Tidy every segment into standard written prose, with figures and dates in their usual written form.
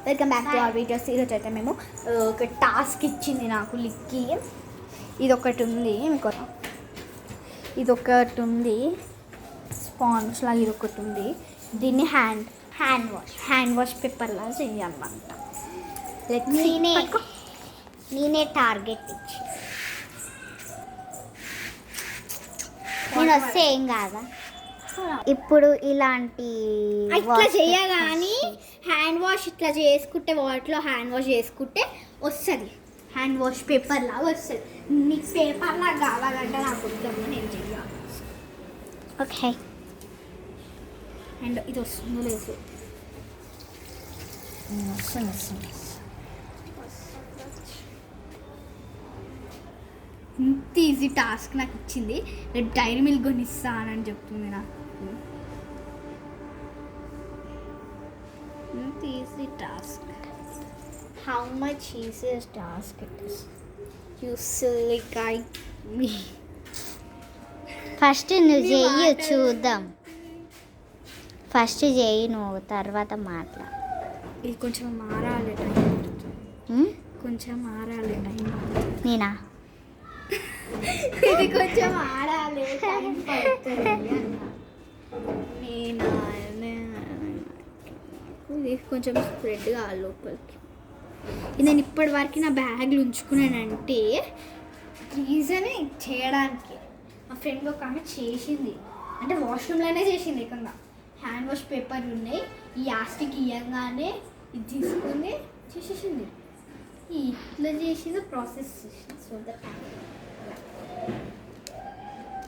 Welcome back to our videos. ఈరోజు అయితే మేము ఒక టాస్క్ ఇచ్చింది నాకు లిక్కి. ఇదొకటి ఉంది మీకు, ఇదొకటి ఉంది స్పాంజ్ లాగా, ఇదొకటి ఉంది. దీన్ని హ్యాండ్ వాష్ పేపర్ లాగా చేయాలన్నమాట. నేనే టార్గెట్ ఇచ్చి నేను వస్తే ఏం కాదా. ఇప్పుడు ఇలాంటి ఇట్లా చేయగాని హ్యాండ్ వాష్ ఇట్లా చేసుకుంటే, వాటిలో హ్యాండ్ వాష్ చేసుకుంటే వస్తుంది, హ్యాండ్ వాష్ పేపర్ లాగా వస్తుంది. నీకు పేపర్ లాగా కావాలంటే నాకు వద్దాము, నేను చెయ్యాలి. ఓకే, అండ్ ఇది వస్తుందో లేదు, వస్తుంది. ఇంత ఈజీ టాస్క్ నాకు ఇచ్చింది. రేపు డైరీ మిల్క్ కొనిస్తానని చెప్తుంది నాకు. ఇంత easy task. How much easy task it is. You silly guy. First నువ్వు చెయ్యి చూద్దాం. ఫస్ట్ చెయ్యి నువ్వు, తర్వాత మాట్లా. ఇది కొంచెం మారాలి, టైం పడుతుంది. కొంచెం మారాలి, టైం పడుతుంది. నేనా? ఇది కొంచెం ఆడాలి, టైం పడుతుంది అన్న. ఇది కొంచెం స్ప్రెడ్ కావాలి లోపలికి. నేను ఇప్పటి వరకు నా బ్యాగ్లు ఉంచుకున్నానంటే రీజన్ చేయడానికి. మా ఫ్రెండ్ ఒక ఆమె చేసింది, అంటే వాష్రూమ్లోనే చేసింది. ఏకంగా హ్యాండ్ వాష్ పేపర్ ఉన్నాయి, ఈ యాస్టిక్ ఇవ్వగానే ఇది తీసుకుని చేసేసింది. ఇట్లా చేసింది, ప్రాసెస్ చేసింది. సో దట్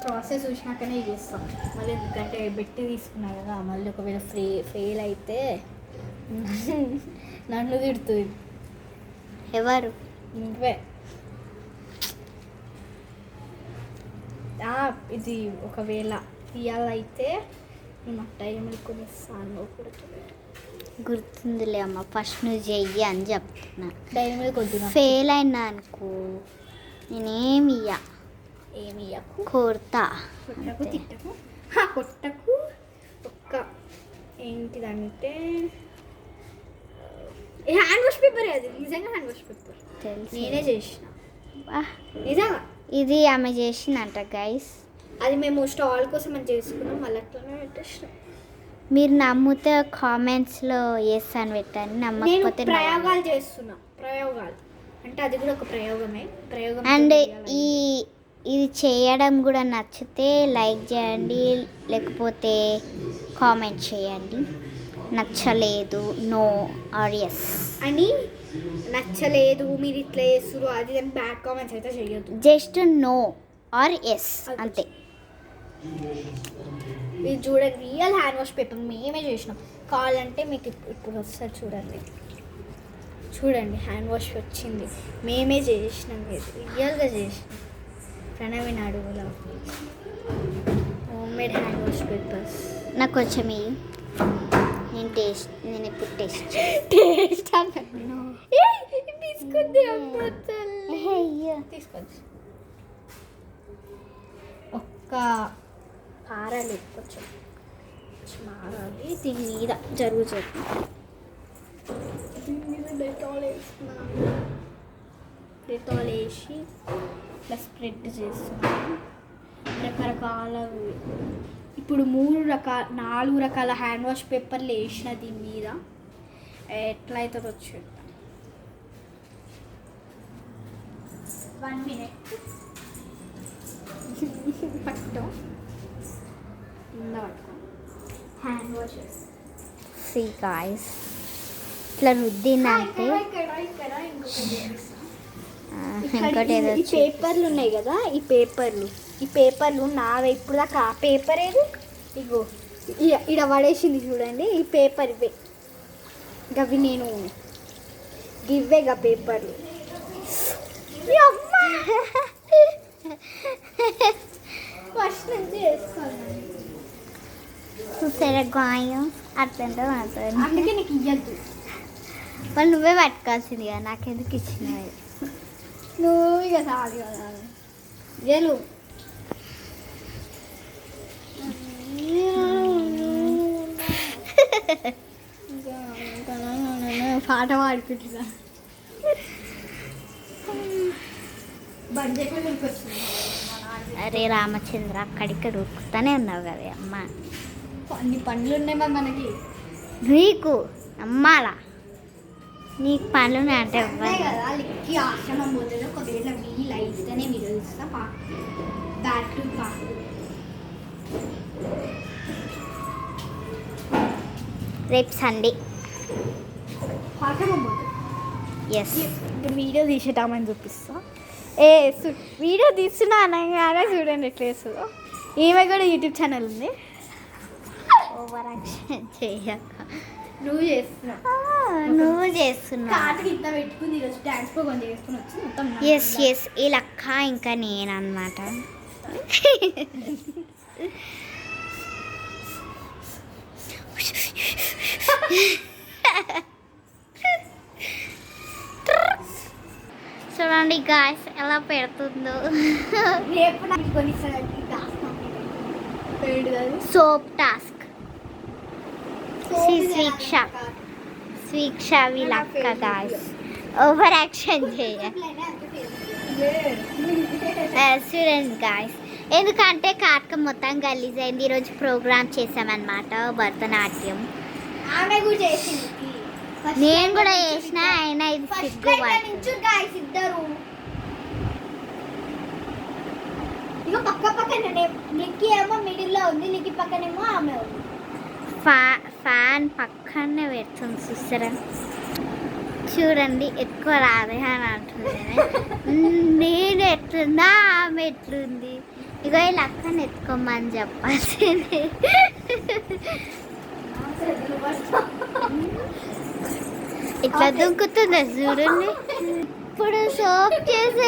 ప్రాసెస్ చూసినాకనే చేస్తాం. మళ్ళీ ఎందుకంటే పెట్టి తీసుకున్నా కదా, మళ్ళీ ఒకవేళ ఫెయిల్ అయితే నన్ను తిడుతుంది. ఎవరు? నువ్వే. ఇది ఒకవేళ తీయాలైతే నేను టైంలో కొనిస్తాను. గుర్తుందిలే అమ్మ, ఫస్ట్ నువ్వు చెయ్యి అని చెప్తున్నా. డైరీ మీద కొద్దిగా ఫెయిల్ అయినా అనుకో నేనేమి కొడతా. తిట్టకు కొట్టకు. ఒక్క ఏంటిదంటే హ్యాండ్ వాష్ పేపర్, అది నిజంగా హ్యాండ్ వాష్ పేపర్ నేనే చేసిన. నిజంగా ఇది ఆమె చేసిందంట గైస్. అది మేము స్టాల్ కోసం అని చేసుకున్నాం, మళ్ళీ అట్లనే పెట్టేసినాం. మీరు నమ్మితే కామెంట్స్లో ఎస్ అని పెట్టండి, నమ్మకపోతే ప్రయోగాలు చేస్తున్నా. ప్రయోగాలు అంటే అది కూడా ఒక ప్రయోగం. అండ్ ఇది చేయడం కూడా నచ్చితే లైక్ చేయండి, లేకపోతే కామెంట్ చేయండి. నచ్చలేదు నో ఆర్ ఎస్ అని. నచ్చలేదు మీరు ఇట్లా చేస్తున్నారు అది బ్యాడ్ కామెంట్స్ అయితే చేయొద్దు. జస్ట్ నో ఆర్ ఎస్ అంతే. ఇది చూడండి, రియల్ హ్యాండ్ వాష్ పేపర్ మేమే చేసినాం. కావాలంటే మీకు ఇప్పుడు వస్తుంది చూడండి. హ్యాండ్ వాష్ వచ్చింది, మేమే చేసినాం. రియల్గా చేసినాం. ప్రణవి అడుగులో home made hand wash papers. నాకు కొంచెం నేను ఇప్పుడు టేస్ట్ తీసుకొద్ది. ఒక్క మారాలి, కొంచెం మారాలి. దీని మీద జరుగుతుంది. దీని మీద డెటాల్ వేసి ఇట్లా స్ప్రెడ్ చేస్తున్నాం. రకరకాల ఇప్పుడు 4 రకాల హ్యాండ్ వాష్ పేపర్లు వేసిన దీని మీద ఎట్లా అవుతుందో చూద్దాం. 1 minute పట్టం హ్యాండ్ వాష్. సీ గాయ్స్, ఇట్లా రుద్దిందంటే ఇంకోటి ఏదో ఈ పేపర్లు ఉన్నాయి కదా, ఈ పేపర్లు నావే. ఇప్పుడు దాకా ఆ పేపర్ ఏది, ఇగో ఇడ పడేసింది చూడండి. ఈ పేపర్ ఇవే గవి, నేను గివ్వేగా పేపర్లు. ఫస్ట్ నుంచి వేసుకోవాలి. చూసారా గాయం అట్లంటే మాట్లాడు. అందుకే నీకు ఇవ్వద్దు. వాళ్ళు నువ్వే పట్టుకోవాల్సింది కదా, నాకెందుకు ఇచ్చినవి. నువ్వు ఇక చాలు కదా జలు. పాట పాడుకుంటున్నా. బండి వచ్చింది. అరే రామచంద్ర అక్కడిక్కడ ఉరుకుతానే ఉన్నావు కదా అమ్మ. అన్ని పనులు ఉన్నాయి మరి మనకి. నీకు అమ్మాలా నీకు పనులు అంటే కదా లిక్కి ఆశ్రమం పోతుంది. ఒకవేళ వీలు అయితేనే మీరు ఇస్తా బ్యాక్ టు పార్క్. రేపు సండే. ఆశ్రమం పోతుంది. ఎస్ వీడియో తీసేటామని చూపిస్తా. వీడియో తీస్తున్నా అనగానే చూడండి ఎట్లా వేస్తుందో. ఈమె కూడా యూట్యూబ్ ఛానల్ ఉంది. ఓవర్ యాక్షన్ చేయక. నువ్వు చేస్తున్నావు. నువ్వు చేస్తున్నావు. కాటుకి ఇంత పెట్టుకుని ఈరోజు డ్యాన్స్ ప్రోగ్రామ్ చేసుకుని వచ్చి మొత్తం ఎస్ ఎస్ ఈ లక్క ఇంకా నేను అనమాట. చూడండి గాయస్ ఎలా పెడుతుందో. రేపు నాకు కొని సోప్ టాస్క్. స్వీక్ష వీళ్ళక్క గాయస్ ఓవర్ యాక్షన్ చేయ చూడండి గాయస్. ఎందుకంటే కాటక మొత్తం గలీజ్ అయింది. ఈరోజు ప్రోగ్రామ్ చేసామన్నమాట భరతనాట్యం. ఆమె కూడా చేసింది. నేను కూడా చేసిన అయినా ఇది సిగ్గు ఇద్దరు ఇక పక్క పక్కనే. లిక్కి ఏమో మిడిల్లో ఉంది, లిక్కి పక్కనేమో ఆమె ఉంది. ఫ్యాన్ పక్కనే పెడుతుంది చూస్తారా. చూడండి ఎక్కువ రాదే అని అంటుంది. నేను ఎట్లుందా ఆమె ఎట్లుంది. ఇగో ఈ లక్కని ఎత్తుకోమని చెప్పాల్సింది. ఇట్లా దుంకుతుంది చూడండి. ఇప్పుడు సోప్ చేసే